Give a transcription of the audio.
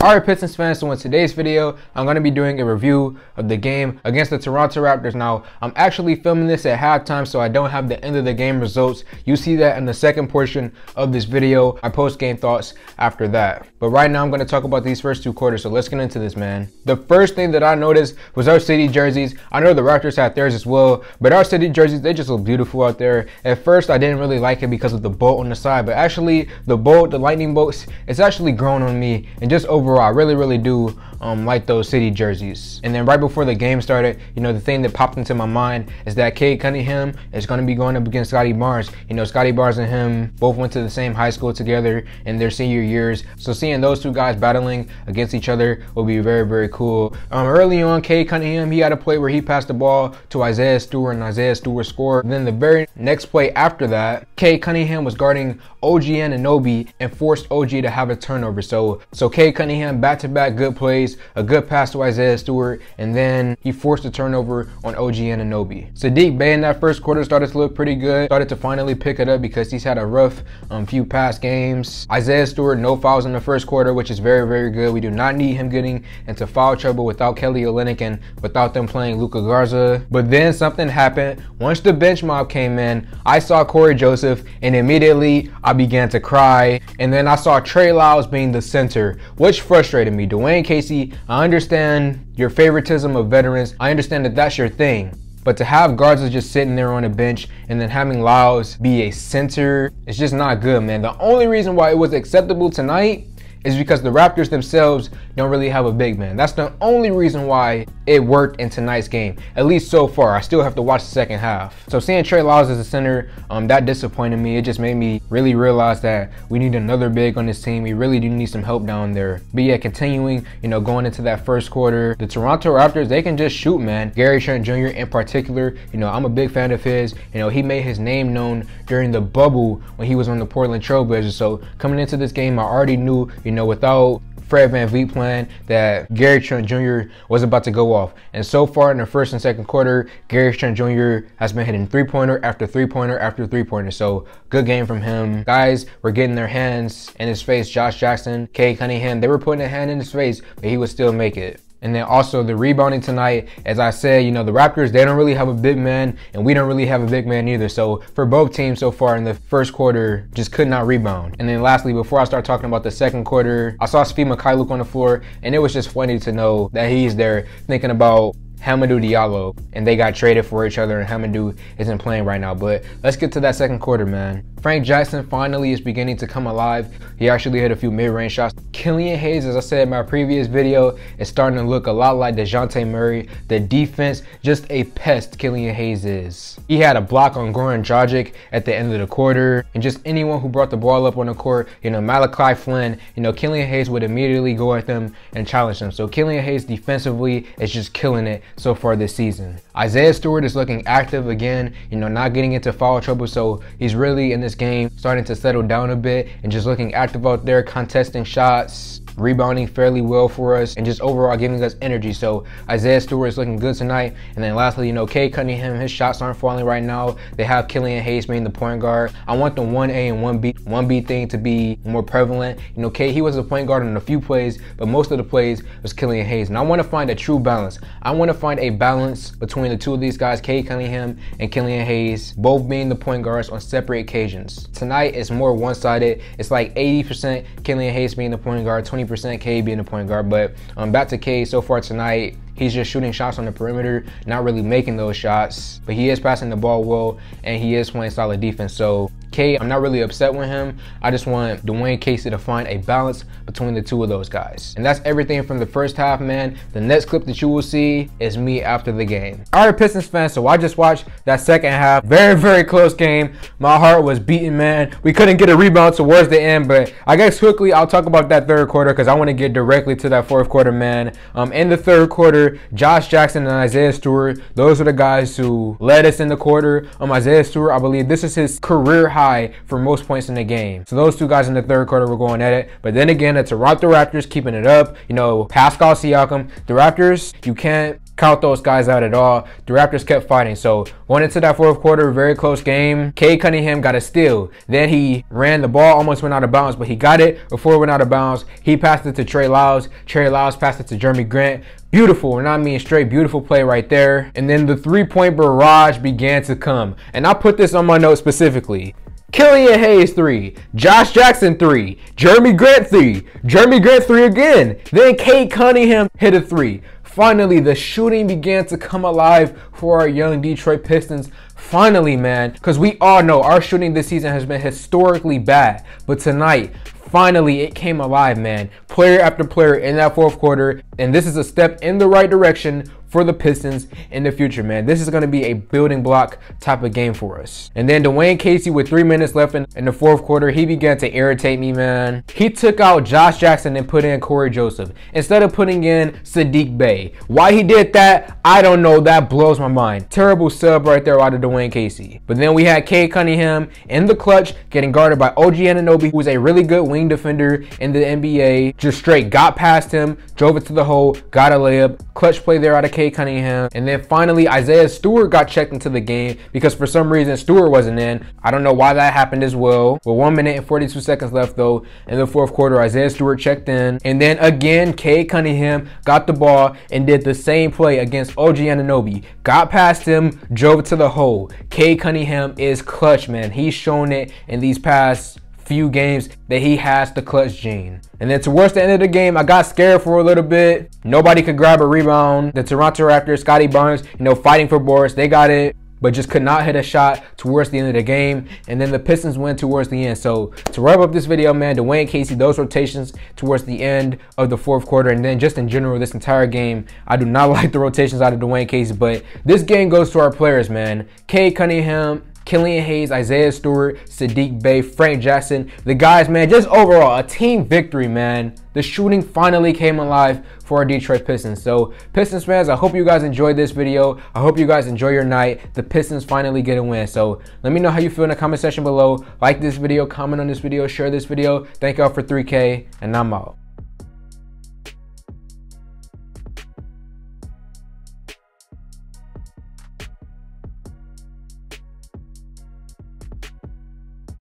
Alright Pistons fans, so in today's video, I'm going to be doing a review of the game against the Toronto Raptors. Now, I'm actually filming this at halftime, so I don't have the end of the game results. You see that in the second portion of this video. My post-game thoughts after that. But right now, I'm going to talk about these first two quarters, so let's get into this, man. The first thing that I noticed was our city jerseys. I know the Raptors had theirs as well, but our city jerseys, they just look beautiful out there. At first, I didn't really like it because of the bolt on the side, but actually, the bolt, the lightning bolts, it's actually grown on me, and just overall, I really do like those city jerseys. And then right before the game started, you know, the thing that popped into my mind is that Cade Cunningham is going to be going up against Scotty Barnes. You know, Scotty Barnes and him both went to the same high school together in their senior years. So seeing those two guys battling against each other will be very cool. Early on, Cade Cunningham, he had a play where he passed the ball to Isaiah Stewart and Isaiah Stewart scored. Then the very next play after that, Cade Cunningham was guarding OG Anunoby and forced OG to have a turnover. So Cade Cunningham back-to-back good plays, a good pass to Isaiah Stewart, and then he forced a turnover on OG Anunoby. Saddiq Bey in that first quarter started to look pretty good, started to finally pick it up because he's had a rough few past games. Isaiah Stewart, no fouls in the first quarter, which is very good. We do not need him getting into foul trouble without Kelly Olynyk and without them playing Luka Garza. But then something happened. Once the bench mob came in, I saw Corey Joseph, and immediately I began to cry. And then I saw Trey Lyles being the center, which frustrated me. Dwayne Casey, I understand your favoritism of veterans. I understand that that's your thing. But to have guards just sitting there on a bench and then having Lyles be a center, it's just not good, man. The only reason why it was acceptable tonight is because the Raptors themselves don't really have a big man. That's the only reason why it worked in tonight's game, at least so far. I still have to watch the second half. So seeing Trey Lyles as a center, that disappointed me. It just made me really realize that we need another big on this team. We really do need some help down there. But yeah, continuing, you know, going into that first quarter, the Toronto Raptors, they can just shoot, man. Gary Trent Jr. in particular, you know, I'm a big fan of his. You know, he made his name known during the bubble when he was on the Portland Trail Blazers. So coming into this game, I already knew, you know, without Fred VanVleet playing, that Gary Trent Jr. was about to go off. And so far in the first and second quarter, Gary Trent Jr. has been hitting three-pointer after three-pointer after three-pointer. So good game from him. Guys were getting their hands in his face. Josh Jackson, Cade Cunningham, they were putting a hand in his face, but he would still make it. And then also the rebounding tonight, as I said, you know, the Raptors, they don't really have a big man, and we don't really have a big man either. So for both teams so far in the first quarter, just could not rebound. And then lastly, before I start talking about the second quarter, I saw Svi Mykhailiuk on the floor, and it was just funny to know that he's there thinking about Hamidou Diallo, and they got traded for each other, and Hamidou isn't playing right now. But let's get to that second quarter, man. Frank Jackson finally is beginning to come alive. He actually hit a few mid-range shots. Killian Hayes, as I said in my previous video, is starting to look a lot like DeJounte Murray. The defense, just a pest Killian Hayes is. He had a block on Goran Dragic at the end of the quarter, and just anyone who brought the ball up on the court, you know, Malachi Flynn, you know, Killian Hayes would immediately go at them and challenge them. So Killian Hayes defensively is just killing it so far this season. Isaiah Stewart is looking active again, you know, not getting into foul trouble, so he's really in this game starting to settle down a bit and just looking active out there, contesting shots, rebounding fairly well for us, and just overall giving us energy. So Isaiah Stewart is looking good tonight. And then lastly, you know, Cade Cunningham, his shots aren't falling right now. They have Killian Hayes being the point guard. I want the 1A and 1B thing to be more prevalent. You know, Cade, he was a point guard on a few plays, but most of the plays was Killian Hayes. And I want to find a true balance. I want to find a balance between the two of these guys, Cade Cunningham and Killian Hayes, both being the point guards on separate occasions. Tonight is more one-sided. It's like 80% Killian Hayes being the point guard, 20% Cade being the point guard. But back to Cade so far tonight. He's just shooting shots on the perimeter, not really making those shots, but he is passing the ball well, and he is playing solid defense. So Cade, I'm not really upset with him. I just want Dwayne Casey to find a balance between the two of those guys. And that's everything from the first half, man. The next clip that you will see is me after the game. All right, Pistons fans, so I just watched that second half. Very close game. My heart was beating, man. We couldn't get a rebound towards the end, but I guess quickly I'll talk about that third quarter because I want to get directly to that fourth quarter, man. In the third quarter, Josh Jackson and Isaiah Stewart, those are the guys who led us in the quarter. Isaiah Stewart, I believe this is his career high for most points in the game. So those two guys in the third quarter were going at it. But then again, the Toronto Raptors keeping it up. You know, Pascal Siakam, the Raptors, you can't count those guys out at all. The Raptors kept fighting. So going into that fourth quarter, very close game. Cade Cunningham got a steal. Then he ran the ball, almost went out of bounds, but he got it before it went out of bounds. He passed it to Trey Lyles. Trey Lyles passed it to Jeremy Grant. Beautiful, and I mean straight beautiful play right there. And then the three-point barrage began to come. And I put this on my notes specifically. Killian Hayes 3, Josh Jackson 3, Jeremy Grant 3, Jeremy Grant 3 again. Then Cade Cunningham hit a 3. Finally, the shooting began to come alive for our young Detroit Pistons. Finally, man, because we all know our shooting this season has been historically bad. But tonight, finally, it came alive, man. Player after player in that fourth quarter. And this is a step in the right direction for the Pistons in the future, man. This is going to be a building block type of game for us. And then Dwayne Casey, with 3 minutes left in the fourth quarter, he began to irritate me, man. He took out Josh Jackson and put in Corey Joseph instead of putting in Saddiq Bey. Why he did that, I don't know. That blows my mind. Terrible sub right there out of Dwayne Casey. But then we had Cade Cunningham in the clutch, getting guarded by OG Anunoby, who is a really good wing defender in the NBA. Just straight got past him, drove it to the hole, got a layup. Clutch play there out of Cade Cunningham. And then finally, Isaiah Stewart got checked into the game because for some reason Stewart wasn't in. I don't know why that happened as well. With 1 minute and 42 seconds left though in the fourth quarter, Isaiah Stewart checked in. And then again, Cade Cunningham got the ball and did the same play against OG Anunoby. Got past him, drove it to the hole. Cade Cunningham is clutch, man. He's shown it in these past few games that he has the clutch gene. And then towards the end of the game, I got scared for a little bit. Nobody could grab a rebound. The Toronto Raptors, Scottie Barnes, fighting for Boris, they got it, but just could not hit a shot towards the end of the game. And then the Pistons win towards the end. So to wrap up this video, man, Dwayne Casey, those rotations towards the end of the fourth quarter, and then just in general this entire game, I do not like the rotations out of Dwayne Casey. But this game goes to our players, man. Cade Cunningham, Killian Hayes, Isaiah Stewart, Saddiq Bey, Frank Jackson. The guys, man, just overall a team victory, man. The shooting finally came alive for our Detroit Pistons. So Pistons fans, I hope you guys enjoyed this video. I hope you guys enjoy your night. The Pistons finally get a win. So let me know how you feel in the comment section below. Like this video, comment on this video, share this video. Thank y'all for 3K, and I'm out.